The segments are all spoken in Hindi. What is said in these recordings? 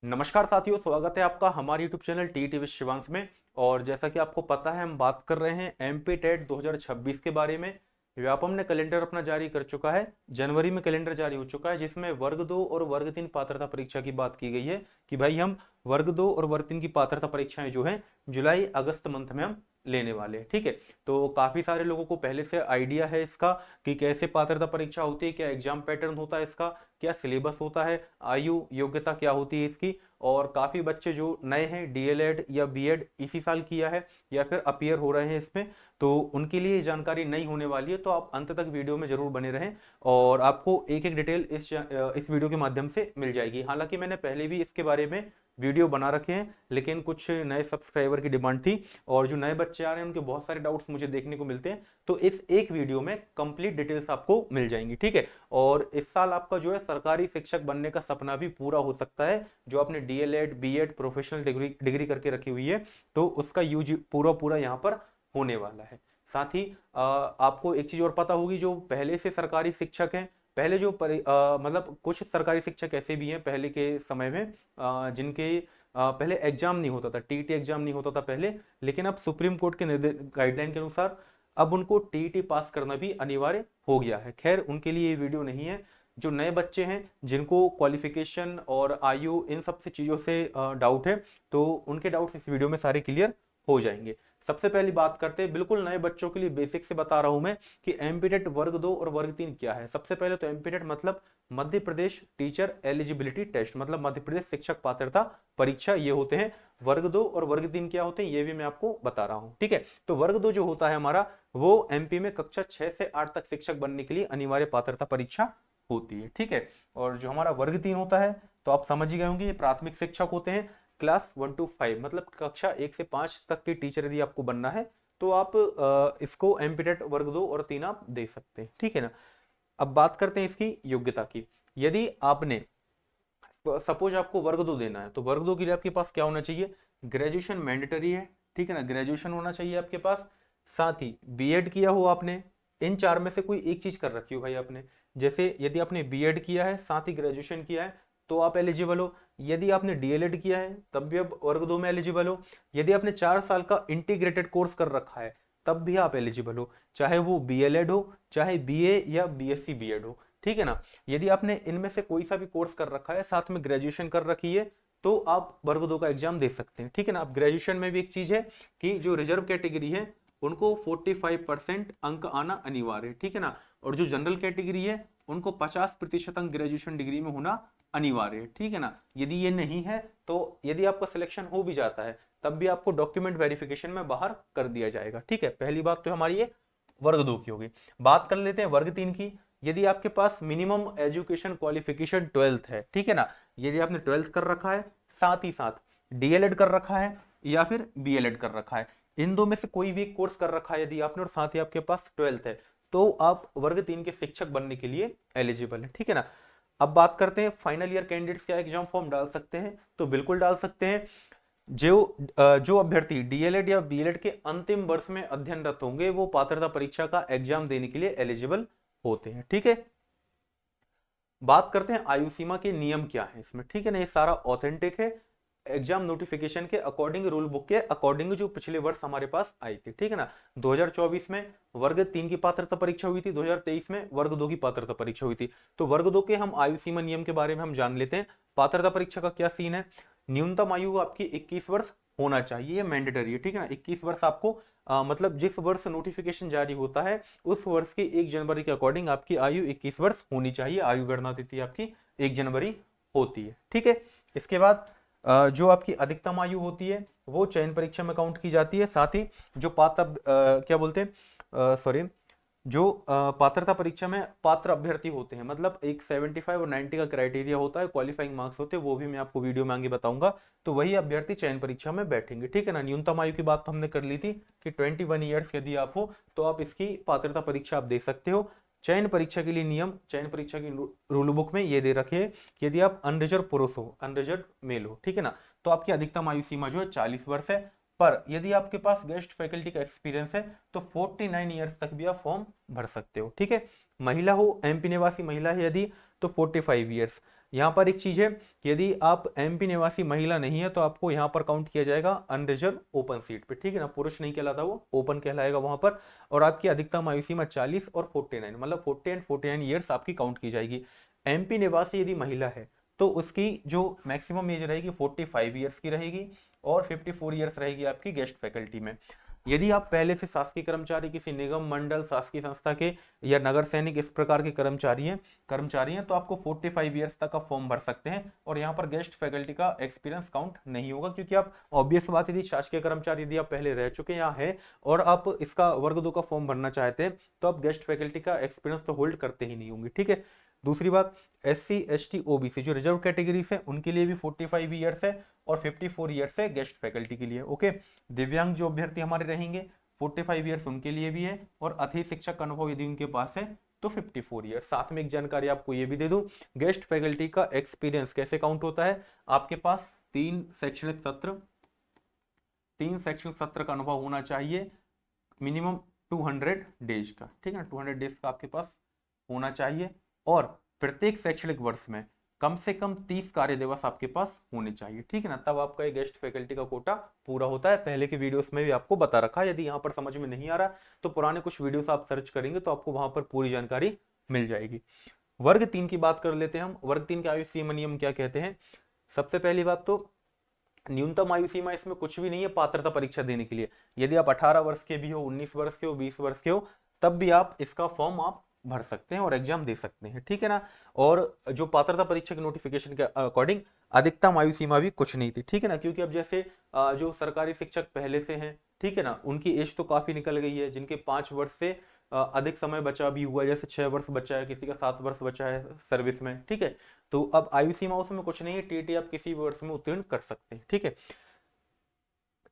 नमस्कार साथियों, स्वागत है आपका हमारे YouTube channel TET with Shivansh में। और जैसा कि आपको पता है, हम बात कर रहे हैं एमपी टेट 2026 के बारे में। व्यापम ने कैलेंडर अपना जारी कर चुका है। जनवरी में कैलेंडर जारी हो चुका है, जिसमें वर्ग 2 और वर्ग 3 पात्रता परीक्षा की बात की गई है कि भाई हम वर्ग 2 और वर्ग 3 की पात्रता परीक्षाएं जो है जुलाई अगस्त मंथ में हम लेने वाले हैं। ठीक है, तो काफी सारे लोगों को पहले से आइडिया है इसका कि कैसे पात्रता परीक्षा होती है, क्या एग्जाम पैटर्न होता है इसका, क्या सिलेबस होता है, आयु योग्यता क्या होती है इसकी। और काफ़ी बच्चे जो नए हैं, डीएलएड या बीएड इसी साल किया है या फिर अपीयर हो रहे हैं इसमें, तो उनके लिए ये जानकारी नहीं होने वाली है। तो आप अंत तक वीडियो में जरूर बने रहें और आपको एक एक डिटेल इस वीडियो के माध्यम से मिल जाएगी। हालांकि मैंने पहले भी इसके बारे में वीडियो बना रखे हैं, लेकिन कुछ नए सब्सक्राइबर की डिमांड थी और जो नए बच्चे आ रहे हैं उनके बहुत सारे डाउट्स मुझे देखने को मिलते हैं। तो इस एक वीडियो में कंप्लीट डिटेल्स आपको मिल जाएंगी। ठीक है, और इस साल आपका जो है सरकारी शिक्षक बनने का सपना भी पूरा हो सकता है। जो आपने डीएलएड बीएड प्रोफेशनल डिग्री करके रखी हुई है, तो उसका यूज पूरा पूरा यहाँ पर होने वाला है। साथ ही आपको एक चीज और पता होगी, जो पहले से सरकारी शिक्षक हैं, पहले जो मतलब कुछ सरकारी शिक्षक ऐसे भी हैं पहले के समय में जिनके पहले एग्जाम नहीं होता था, टीईटी एग्जाम नहीं होता था पहले, लेकिन अब सुप्रीम कोर्ट के गाइडलाइन के अनुसार अब उनको टीईटी पास करना भी अनिवार्य हो गया है। खैर, उनके लिए ये वीडियो नहीं है। जो नए बच्चे हैं जिनको क्वालिफिकेशन और आयु इन सब से चीज़ों से डाउट है, तो उनके डाउट्स इस वीडियो में सारे क्लियर हो जाएंगे। सबसे पहली बात करते हैं, बिल्कुल नए बच्चों के लिए बेसिक से बता रहा हूं मैं कि एमपीटेट वर्ग 2 और वर्ग 3 क्या है। सबसे पहले तो एमपीटेट मतलब Madhya Pradesh teacher eligibility test, मतलब मध्य प्रदेश शिक्षक पात्रता परीक्षा, ये होते हैं। वर्ग 2 और वर्ग 3 क्या होते हैं ये भी मैं आपको बता रहा हूं। ठीक है, तो वर्ग 2 जो होता है हमारा, वो एमपी में कक्षा 6 से 8 तक शिक्षक बनने के लिए अनिवार्य पात्रता परीक्षा होती है। ठीक है, और जो हमारा वर्ग 3 होता है, तो आप समझ ही गए होंगे, ये प्राथमिक शिक्षक होते हैं। क्लास 1 to 5 मतलब कक्षा 1 से 5 तक के टीचर यदि आपको बनना है, तो आप इसको एमपीटेट वर्ग 2 और 3 आप दे सकते हैं। ठीक है ना। अब बात करते हैं इसकी योग्यता की। यदि आपने सपोज आपको वर्ग 2 देना है, तो वर्ग 2 के लिए आपके पास क्या होना चाहिए? ग्रेजुएशन मैंडेटरी है। ठीक है ना, ग्रेजुएशन होना चाहिए आपके पास। साथ ही बीएड किया हो आपने, इन चार में से कोई एक चीज कर रखी हो भाई आपने। जैसे यदि आपने बीएड किया है साथ ही ग्रेजुएशन किया है, तो आप एलिजिबल हो। यदि आपने डीएलएड किया है तब भी आप वर्ग 2 में एलिजिबल हो। यदि आपने 4 साल का इंटीग्रेटेड कोर्स कर रखा है तब भी आप एलिजिबल हो, चाहे वो बीएलएड हो, चाहे बीए या बीएससी बीएड हो। ठीक है ना। यदि आपने इनमें से कोई सा भी कोर्स कर रखा है, साथ में ग्रेजुएशन कर रखी है, तो आप वर्ग 2 का एग्जाम दे सकते हैं। ठीक है ना। अब ग्रेजुएशन में भी एक चीज है कि जो रिजर्व कैटेगरी है उनको 45% अंक आना अनिवार्य है। ठीक है ना। और जो जनरल कैटेगरी है उनको 50% अंक ग्रेजुएशन डिग्री में होना अनिवार्य है। ठीक है ना। यदि ये नहीं है, तो यदि आपका सिलेक्शन हो भी जाता है तब भी आपको डॉक्यूमेंट वेरिफिकेशन में बाहर कर दिया जाएगा। ठीक है, पहली बात तो हमारी ये वर्ग 2 की होगी। बात कर लेते हैं वर्ग 3 की। यदि आपके पास मिनिमम एजुकेशन क्वालिफिकेशन 12th है, ठीक है ना, यदि आपने 12th कर रखा है, साथ ही साथ डीएलएड कर रखा है या फिर बीएलएड कर रखा है, इन दो में से कोई भी कोर्स कर रखा है यदि आपने, और साथ ही आपके पास 12th है, तो आप वर्ग 3 के शिक्षक बनने के लिए एलिजिबल है। ठीक है ना। अब बात करते हैं फाइनल ईयर कैंडिडेट्स क्या एग्जाम फॉर्म डाल सकते हैं, तो बिल्कुल डाल सकते हैं। जो अभ्यर्थी डीएलएड या बीएलएड के अंतिम वर्ष में अध्ययनरत होंगे, वो पात्रता परीक्षा का एग्जाम देने के लिए एलिजिबल होते हैं। ठीक है। बात करते हैं आयु सीमा के नियम क्या है इसमें। ठीक है ना, ये सारा ऑथेंटिक है एग्जाम नोटिफिकेशन के अकॉर्डिंग, रूल बुक के अकॉर्डिंग, जो पिछले वर्ष हमारे पास आई थी। ठीक है ना। 2024 में वर्ग 3 की पात्रता परीक्षा हुई थी, 2023 में वर्ग 2 की पात्रता परीक्षा हुई थी। तो वर्ग 2 के हम आयु सीमा नियम के बारे में हम जान लेते हैं। पात्रता परीक्षा का क्या सीन है? न्यूनतम आयु आपकी 21 वर्ष होना चाहिए, ये मैंडेटरी है। ठीक है ना। 21 वर्ष आपको मतलब जिस वर्ष नोटिफिकेशन जारी होता है उस वर्ष की 1 जनवरी के अकॉर्डिंग आपकी आयु 21 वर्ष होनी चाहिए। आयु गणना तिथि आपकी 1 जनवरी होती है। ठीक है। इसके बाद जो आपकी अधिकतम आयु होती है वो चयन परीक्षा में काउंट की जाती है। साथ ही जो क्या बोलते हैं, सॉरी, जो पात्रता परीक्षा में पात्र अभ्यर्थी होते हैं, मतलब एक 75 और 90 का क्राइटेरिया होता है, क्वालिफाइंग मार्क्स होते हैं, वो भी मैं आपको वीडियो में आगे बताऊंगा। तो वही अभ्यर्थी चयन परीक्षा में बैठेंगे। ठीक है ना। न्यूनतम आयु की बात तो हमने कर ली थी कि 21 ईयर्स यदि आप हो तो आप इसकी पात्रता परीक्षा आप दे सकते हो। चयन परीक्षा के लिए नियम चयन परीक्षा की रूल बुक में ये दे रखे हैं कि यदि आप अनरिजर्व पुरुष हो, अनरिजर्व मेल हो, ठीक है ना, तो आपकी अधिकतम आयु सीमा जो है 40 वर्ष है। पर यदि आपके पास गेस्ट फैकल्टी का एक्सपीरियंस है तो 49 ईयर्स तक भी आप फॉर्म भर सकते हो। ठीक है। महिला हो, एमपी निवासी महिला है यदि, तो 45 ईयर्स। यहाँ पर एक चीज है कि यदि आप एमपी निवासी महिला नहीं है तो आपको यहाँ पर काउंट किया जाएगा अनरिजर्व ओपन सीट पे, ठीक है ना, पुरुष नहीं कहलाता, वो ओपन कहलाएगा वहां पर। और आपकी अधिकतम आयु सीमा 40 और 49, मतलब 40 एंड 49 ईयर्स आपकी काउंट की जाएगी। एमपी निवासी यदि महिला है तो उसकी जो मैक्सिमम एज रहेगी 45 ईयर्स की रहेगी, और 54 ईयर्स रहेगी आपकी गेस्ट फैकल्टी में। यदि आप पहले से शासकीय कर्मचारी, किसी निगम मंडल शासकीय संस्था के या नगर सैनिक इस प्रकार के कर्मचारी हैं तो आपको 45 ईयर्स तक का फॉर्म भर सकते हैं, और यहाँ पर गेस्ट फैकल्टी का एक्सपीरियंस काउंट नहीं होगा, क्योंकि आप ऑब्वियस बात, यदि शासकीय कर्मचारी यदि आप पहले रह चुके यहाँ है और आप इसका वर्ग 2 का फॉर्म भरना चाहते हैं तो आप गेस्ट फैकल्टी का एक्सपीरियंस तो होल्ड करते ही नहीं होंगे, ठीक है। दूसरी बात, SC ST OBC जो रिजर्व कैटेगरीज है उनके लिए भी 45 ईयर्स है और 54 ईयर्स है गेस्ट फैकल्टी के लिए, ओके। दिव्यांग जो अभ्यर्थी हमारे रहेंगे 45 ईयर्स उनके लिए भी है, और अतिथि शिक्षक का अनुभव यदि उनके पास है तो 54 ईयर्स। साथ में एक जानकारी आपको ये भी दे दूं, गेस्ट फैकल्टी का एक्सपीरियंस कैसे काउंट होता है। आपके पास 3 शैक्षणिक सत्र का अनुभव होना चाहिए, मिनिमम 200 डेज का, ठीक है ना, 200 डेज का आपके पास होना चाहिए, और प्रत्येक शैक्षणिक वर्ष में कम से कम 30 कार्य दिवस आपके पास होने चाहिए, ठीक है ना, तब आपका ये गेस्ट फैकल्टी का कोटा पूरा होता है। पहले के वीडियोस में भी आपको बता रखा है, यदि यहाँ पर समझ में नहीं आ रहा तो पुराने कुछ वीडियोस आप सर्च करेंगे तो आपको वहां पर पूरी जानकारी मिल जाएगी। वर्ग 3 की बात कर लेते हैं हम। वर्ग 3 के आयु सीमा नियम क्या कहते हैं। सबसे पहली बात तो न्यूनतम आयु सीमा इसमें कुछ भी नहीं है पात्रता परीक्षा देने के लिए। यदि आप 18 वर्ष के भी हो, 19 वर्ष के हो, 20 वर्ष के हो, तब भी आप इसका फॉर्म आप भर सकते हैं और एग्जाम दे सकते हैं, ठीक है ना। और जो पात्रता परीक्षा के नोटिफिकेशन के अकॉर्डिंग अधिकतम आयु सीमा भी कुछ नहीं थी, ठीक है ना, क्योंकि अब जैसे जो सरकारी शिक्षक पहले से हैं, ठीक है ना, उनकी एज तो काफी निकल गई है, जिनके 5 वर्ष से अधिक समय बचा भी हुआ है, जैसे 6 वर्ष बचा है, किसी का 7 वर्ष बचा है सर्विस में, ठीक है। तो अब आयु सीमा उसमें कुछ नहीं है, टीटी आप किसी भी वर्ष में उत्तीर्ण कर सकते हैं, ठीक है।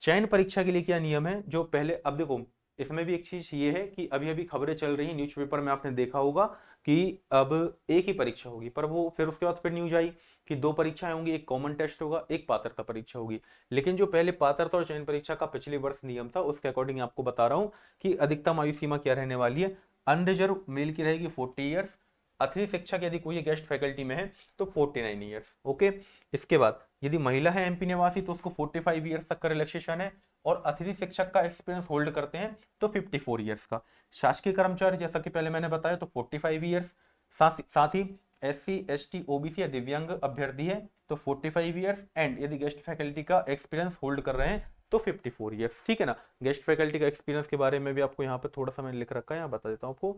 चयन परीक्षा के लिए क्या नियम है, जो पहले, अब देखो इसमें भी एक चीज ये है कि अभी अभी खबरें चल रही हैं न्यूज़पेपर में, आपने देखा होगा कि अब एक ही परीक्षा होगी, पर वो फिर उसके बाद फिर न्यूज आई कि 2 परीक्षाएं होंगी, एक कॉमन टेस्ट होगा, एक पात्रता परीक्षा होगी। लेकिन जो पहले पात्रता और चयन परीक्षा का पिछले वर्ष नियम था उसके अकॉर्डिंग आपको बता रहा हूं कि अधिकतम आयु सीमा क्या रहने वाली है। अनरिजर्व मेल की रहेगी 40 ईयर्स, अतिथि शिक्षक यदि कोई गेस्ट फैकल्टी में है तो 49 ईयर्स, ओके। इसके बाद यदि महिला है एमपी निवासी तो उसको 45 ईयर्स तक का रिलैक्सेशन है, और अतिथि शिक्षक का एक्सपीरियंस होल्ड करते हैं तो 54 ईयर्स का। शासकीय कर्मचारी जैसा कि पहले मैंने बताया तो 45 ईयर्स, साथ ही SC ST OBC या दिव्यांग अभ्यर्थी है तो 45 ईयर्स, एंड यदि गेस्ट फैकल्टी का एक्सपीरियंस होल्ड कर रहे हैं तो 54 ईयर्स, ठीक है ना। गेस्ट फैकल्टी का एक्सपीरियंस के बारे में भी आपको यहाँ पे थोड़ा सा मैंने लिख रखा है, यहाँ बता देता हूँ आपको।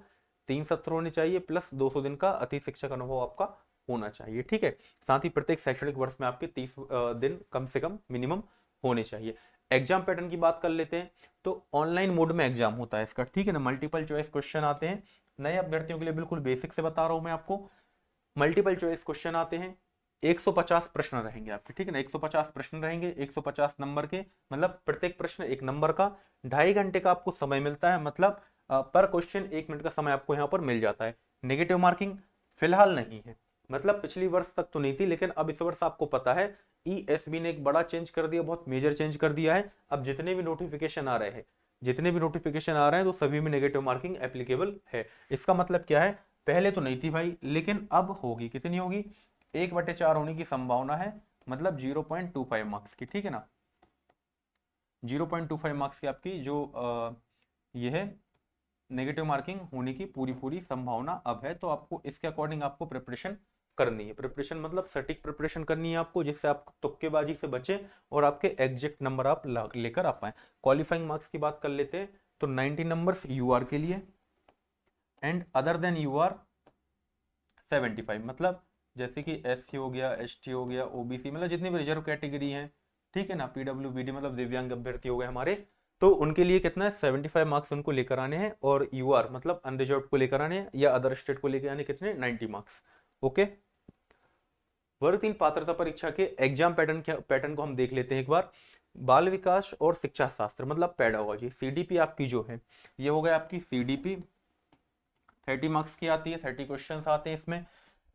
3 सत्र होने चाहिए प्लस 200 दिन का अति शिक्षक अनुभव आपका होना चाहिए, ठीक है। साथ ही प्रत्येक शैक्षणिक वर्ष में आपके 30 दिन कम से कम मिनिमम होने चाहिए। एग्जाम पैटर्न की बात कर लेते हैं तो ऑनलाइन मोड में एग्जाम होता है इसका, ठीक है ना। मल्टीपल चॉइस क्वेश्चन आते हैं, नए अभ्यर्थियों के लिए बिल्कुल बेसिक से बता रहा हूं मैं आपको। मल्टीपल चॉइस क्वेश्चन आते हैं, 150 प्रश्न रहेंगे आपके, ठीक है ना, 150 प्रश्न रहेंगे, 150 नंबर के, मतलब प्रत्येक प्रश्न 1 नंबर का। 2.5 घंटे का आपको समय मिलता है, मतलब पर क्वेश्चन 1 मिनट का समय आपको यहाँ पर मिल जाता है। नेगेटिव मार्किंग फिलहाल नहीं है, मतलब पिछली वर्ष तक तो नहीं थी, लेकिन अब इस वर्ष आपको पता है ESB ने एक बड़ा चेंज कर दिया, बहुत मेजर चेंज कर दिया है। अब जितने भी नोटिफिकेशन आ रहे हैं तो सभी में नेगेटिव मार्किंग एप्लीकेबल है। इसका मतलब क्या है, पहले तो नहीं थी भाई, लेकिन अब होगी। कितनी होगी, 1/4 होने की संभावना है, मतलब 0.25 मार्क्स की, ठीक है ना। 0.25 मार्क्स की आपकी जो ये है नेगेटिव मार्किंग होने की पूरी संभावना अब है। तो आपको इसके अकॉर्डिंग आपको प्रिपरेशन करनी है। प्रिपरेशन मतलब सटीक प्रिपरेशन करनी है आपको, जिससे आप तुक्केबाजी से बचे और आपके एग्जैक्ट नंबर आप लेकर आ पाए। क्वालिफाइंग मार्क्स की बात कर लेते हैं तो 90 नंबर्स यूआर के लिए, एंड अदर देन यूआर 75, मतलब जैसे कि SC हो गया, ST हो गया, OBC, मतलब जितनी भी रिजर्व कैटेगरी हैं, ठीक है ना, PWBD मतलब दिव्यांग अभ्यर्थी हो गए हमारे, तो उनके लिए कितना है 75 मार्क्स उनको लेकर आने हैं, और UR मतलब अनरिजर्व को लेकर आने हैं, या अदर स्टेट को लेकर आने कितने 90 मार्क्स, ओके। वर्ग 3 पात्रता परीक्षा के एग्जाम पैटर्न को हम देख लेते हैं एक बार। बाल विकास और शिक्षा शास्त्र मतलब पेडागोजी, CDP आपकी जो है ये हो गया आपकी CDP, 30 मार्क्स की आती है, 30 क्वेश्चन आते हैं इसमें।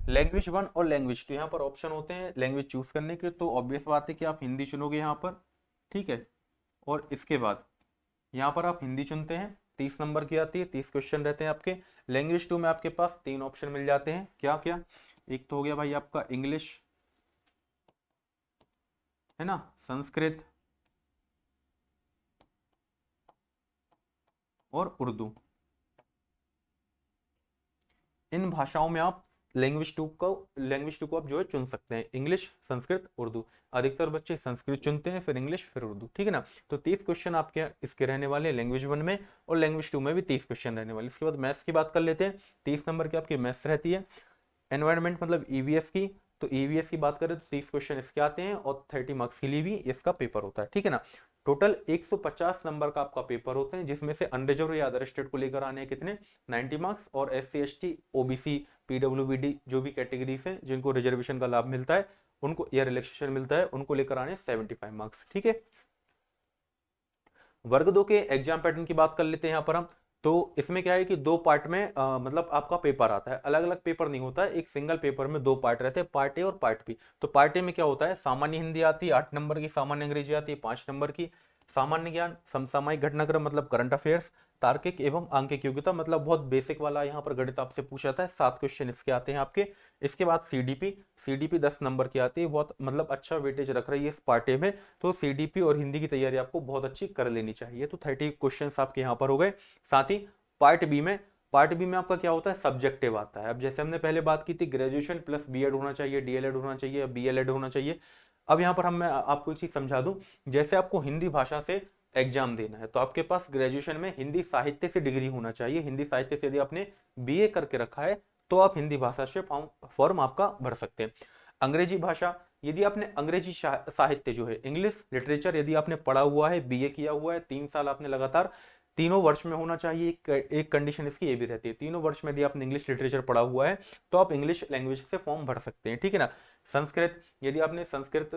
लैंग्वेज 1 और लैंग्वेज 2 यहाँ पर ऑप्शन होते हैं लैंग्वेज चूज करने के, तो ऑब्वियस बात है कि आप हिंदी चुनोगे यहाँ पर, ठीक है। और इसके बाद यहाँ पर आप हिंदी चुनते हैं, 30 नंबर की आती है, 30 क्वेश्चन रहते हैं आपके। लैंग्वेज 2 में आपके पास 3 ऑप्शन मिल जाते हैं, क्या क्या, एक तो हो गया भाई आपका इंग्लिश, है ना, संस्कृत और उर्दू। इन भाषाओं में आप लैंग्वेज 2 को आप जो है चुन सकते हैं, इंग्लिश, संस्कृत, उर्दू। अधिकतर बच्चे संस्कृत चुनते हैं, फिर इंग्लिश, फिर उर्दू, ठीक है ना। तो 30 क्वेश्चन आपके इसके रहने वाले लैंग्वेज 1 में, और लैंग्वेज 2 में भी 30 क्वेश्चन रहने वाले। इसके बाद मैथ्स की बात कर लेते हैं। 30 नंबर की आपकी मैथ्स रहती है। एनवायरनमेंट मतलब ईवीएस की, तो ईवीएस की बात करें तो 30 क्वेश्चन इसके आते हैं, और 30 मार्क्स के लिए भी इसका पेपर होता है, ठीक है ना। टोटल 150 नंबर का आपका पेपर होते हैं, जिसमें से अनरिजर्व या अदर स्टेट को लेकर आने हैं कितने, 90 मार्क्स, और SC ST OBC PWBD जो भी कैटेगरीज हैं जिनको रिजर्वेशन का लाभ मिलता है उनको, या रिलैक्सेशन मिलता है, उनको लेकर आने 75 मार्क्स, ठीक है। वर्ग 2 के एग्जाम पैटर्न की बात कर लेते हैं यहाँ पर हम। तो इसमें क्या है कि 2 पार्ट में मतलब आपका पेपर आता है, अलग अलग पेपर नहीं होता है, एक सिंगल पेपर में 2 पार्ट रहते हैं, पार्ट ए और पार्ट बी। तो पार्ट ए में क्या होता है, सामान्य हिंदी आती है 8 नंबर की, सामान्य अंग्रेजी आती है 5 नंबर की, सामान्य ज्ञान, समसामयिक घटनाक्रम मतलब करंट अफेयर्स, तार्किक एवं आंकिक योग्यता मतलब बहुत बेसिक वाला यहाँ पर गणित आपसे पूछा जाता है, 7 क्वेश्चन इसके आते हैं आपके। इसके बाद सीडीपी 10 नंबर की आती है, बहुत मतलब अच्छा वेटेज रख रही है इस पार्ट ए में। तो सीडीपी और हिंदी की तैयारी आपको बहुत अच्छी कर लेनी चाहिए। तो 30 क्वेश्चन आपके यहाँ पर हो गए। साथ ही पार्ट बी में आपका क्या होता है, सब्जेक्टिव आता है। अब जैसे हमने पहले बात की थी, ग्रेजुएशन प्लस बीएड होना चाहिए, डीएलएड होना चाहिए, बीएलएड होना चाहिए। अब यहाँ पर मैं आपको एक चीज समझा दूं, जैसे आपको हिंदी भाषा से एग्जाम देना है तो आपके पास ग्रेजुएशन में हिंदी साहित्य से डिग्री होना चाहिए। हिंदी साहित्य से यदि आपने बीए करके रखा है तो आप हिंदी भाषा से फॉर्म आपका भर सकते हैं। अंग्रेजी भाषा, यदि आपने अंग्रेजी साहित्य जो है, इंग्लिश लिटरेचर यदि आपने पढ़ा हुआ है, बीए किया हुआ है, 3 साल आपने लगातार, तीनों वर्ष में होना चाहिए। एक कंडीशन इसकी ये भी रहती है, तीनों वर्ष में यदि आपने इंग्लिश लिटरेचर पढ़ा हुआ है तो आप इंग्लिश लैंग्वेज से फॉर्म भर सकते हैं, ठीक है ना। संस्कृत, यदि आपने संस्कृत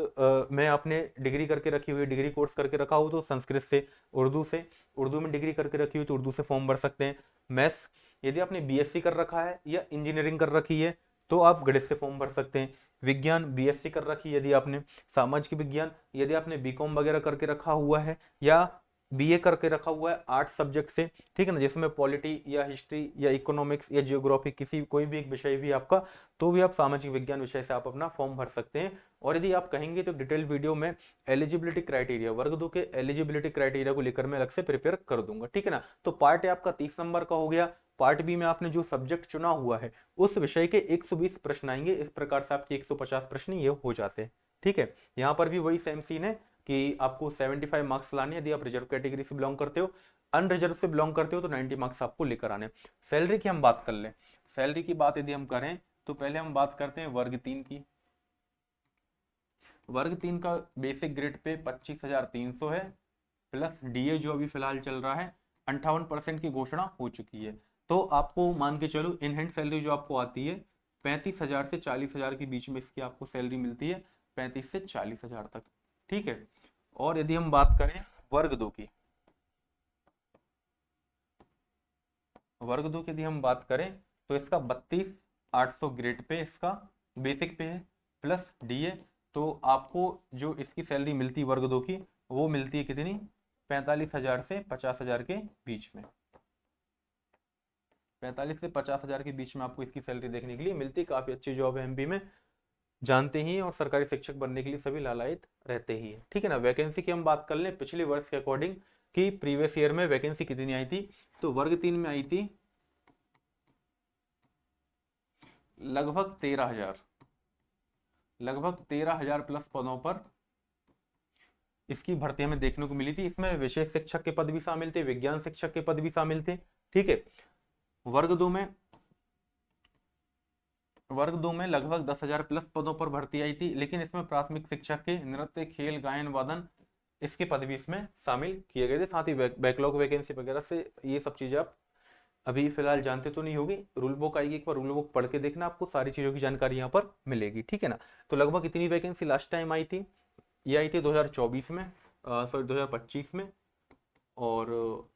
में आपने डिग्री करके रखी हुई, डिग्री कोर्स करके रखा हो तो संस्कृत से, उर्दू में डिग्री करके रखी हुई तो उर्दू से फॉर्म भर सकते हैं। मैथ्स, यदि आपने बीएससी कर रखा है या इंजीनियरिंग कर रखी है तो आप गणित से फॉर्म भर सकते हैं। विज्ञान बीएससी कर रखी है यदि आपने, सामाजिक विज्ञान यदि आपने बीकॉम वगैरह करके रखा हुआ है या बीए करके रखा हुआ है 8 सब्जेक्ट से, ठीक है ना, जिसमें पॉलिटी या हिस्ट्री या इकोनॉमिक्स या जियोग्राफी किसी कोई भी एक विषय भी आपका, तो भी आप सामाजिक विज्ञान विषय से आप अपना फॉर्म भर सकते हैं। और यदि आप कहेंगे तो डिटेल वीडियो में एलिजिबिलिटी क्राइटेरिया, वर्ग 2 के एलिजिबिलिटी क्राइटेरिया को लेकर मैं अलग से प्रिपेयर कर दूंगा, ठीक है ना। तो पार्ट ए आपका 30 नंबर का हो गया। पार्ट बी में आपने जो सब्जेक्ट चुना हुआ है उस विषय के 120 प्रश्न आएंगे। इस प्रकार से आपके 150 प्रश्न ये हो जाते हैं, ठीक है। यहाँ पर भी वही सेम सीन है कि आपको 75 मार्क्स लाने, यदि आप रिजर्व कैटेगरी से बिलोंग करते हो। अनरिजर्व से बिलोंग करते हो तो 90 मार्क्स आपको लेकर आने। सैलरी की हम बात कर लें, सैलरी की बात यदि हम करें तो पहले हम बात करते हैं वर्ग 3 की। वर्ग 3 का बेसिक ग्रेड पे 25,300 है, प्लस डीए जो अभी फिलहाल चल रहा है 58% की घोषणा हो चुकी है। तो आपको मान के चलो इन हैंड सैलरी जो आपको आती है 35,000 से 40,000 के बीच में इसकी आपको सैलरी मिलती है, 35 से 40,000 तक, ठीक है। और यदि हम बात करें वर्ग 2 की, वर्ग 2 की यदि हम बात करें तो इसका 32,800 ग्रेड पे इसका बेसिक पे है, प्लस डीए। तो आपको जो इसकी सैलरी मिलती है वर्ग 2 की, वो मिलती है कितनी, 45,000 से 50,000 के बीच में। 45 से 50,000 के बीच में आपको इसकी सैलरी देखने के लिए मिलती है। काफी अच्छी जॉब है एमपी में, जानते ही हैं, और सरकारी शिक्षक बनने के लिए सभी लालायित रहते ही हैं, ठीक है ना। वैकेंसी की हम बात कर लें पिछले वर्ष के अकॉर्डिंग कि प्रीवियस ईयर में वैकेंसी कितनी आई थी, तो वर्ग 3 में आई थी लगभग 13,000, लगभग 13,000 प्लस पदों पर इसकी भर्ती हमें देखने को मिली थी। इसमें विशेष शिक्षक के पद भी शामिल थे, विज्ञान शिक्षक के पद भी शामिल थे, ठीक है। वर्ग 2 में लगभग 10,000 प्लस पदों पर भर्ती आई थी, लेकिन इसमें प्राथमिक शिक्षक के, नृत्य, खेल, गायन, वादन इसके पद भी इसमें शामिल किए गए थे। साथ ही बैकलॉग वैकेंसी वगैरह से ये सब चीजें आप अभी फिलहाल जानते तो नहीं होगी, रूल बुक आएगी, एक बार रूल बुक पढ़ के देखना, आपको सारी चीजों की जानकारी यहाँ पर मिलेगी, ठीक है ना। तो लगभग इतनी वैकेंसी लास्ट टाइम आई थी, ये आई थी 2024 में, सॉरी 2025 में। और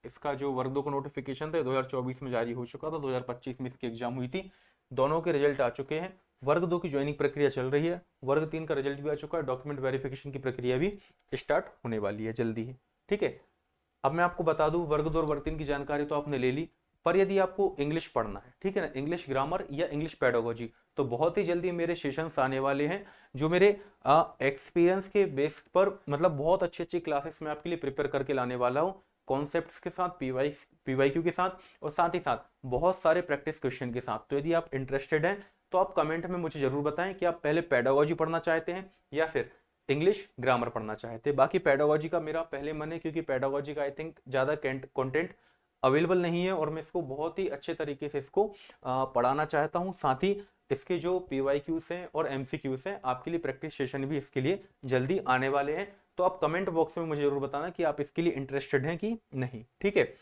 इसका जो वर्ग 2 का नोटिफिकेशन था 2024 में जारी हो चुका था, 2025 में इसकी एग्जाम हुई थी। दोनों के रिजल्ट आ चुके हैं। वर्ग 2 की ज्वाइनिंग प्रक्रिया चल रही है, वर्ग 3 का रिजल्ट भी आ चुका है, डॉक्यूमेंट वेरिफिकेशन की प्रक्रिया भी स्टार्ट होने वाली है जल्दी ही, ठीक है। अब मैं आपको बता दूं वर्ग 2 और वर्ग 3 की जानकारी तो आपने ले ली, पर यदि आपको इंग्लिश पढ़ना है, ठीक है ना, इंग्लिश ग्रामर या इंग्लिश पेडागोजी, तो बहुत ही जल्दी मेरे सेशंस आने वाले हैं जो मेरे एक्सपीरियंस के बेस पर मतलब बहुत अच्छी अच्छी क्लासेस में आपके लिए प्रिपेयर करके लाने वाला हूँ, कॉन्सेप्ट्स के साथ, पीवाईक्यू के साथ, और साथ ही साथ बहुत सारे प्रैक्टिस क्वेश्चन के साथ। तो यदि आप इंटरेस्टेड हैं तो आप कमेंट में मुझे जरूर बताएं कि आप पहले पेडागोजी पढ़ना चाहते हैं या फिर इंग्लिश ग्रामर पढ़ना चाहते हैं। बाकी पेडागोजी का मेरा पहले मन है, क्योंकि पेडागोजी का आई थिंक ज़्यादा कंटेंट अवेलेबल नहीं है और मैं इसको बहुत ही अच्छे तरीके से इसको पढ़ाना चाहता हूँ। साथ ही इसके जो पीवाईक्यूज हैं और एमसीक्यूज हैं, आपके लिए प्रैक्टिस सेशन भी इसके लिए जल्दी आने वाले हैं। तो आप कमेंट बॉक्स में मुझे जरूर बताना कि आप इसके लिए इंटरेस्टेड हैं कि नहीं, ठीक है।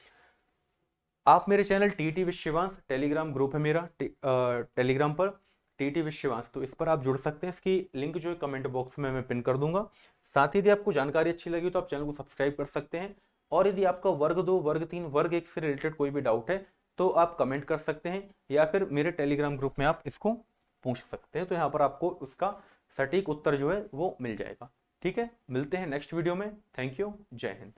आप मेरे channel TT with Shivansh Telegram group है मेरा टेलीग्राम पर, टीटी विद शिवांश, तो इस पर आप जुड़ सकते हैं। इसकी लिंक जो है कमेंट बॉक्स में मैं पिन कर दूंगा। साथ ही यदि आपको जानकारी अच्छी लगी तो आप चैनल को सब्सक्राइब कर सकते हैं। और यदि आपका वर्ग 2, वर्ग 3, वर्ग 1 से रिलेटेड कोई भी डाउट है तो आप कमेंट कर सकते हैं या फिर मेरे टेलीग्राम ग्रुप में आप इसको पूछ सकते हैं। तो यहाँ पर आपको उसका सटीक उत्तर जो है वो मिल जाएगा। ठीक है, मिलते हैं नेक्स्ट वीडियो में। थैंक यू, जय हिंद।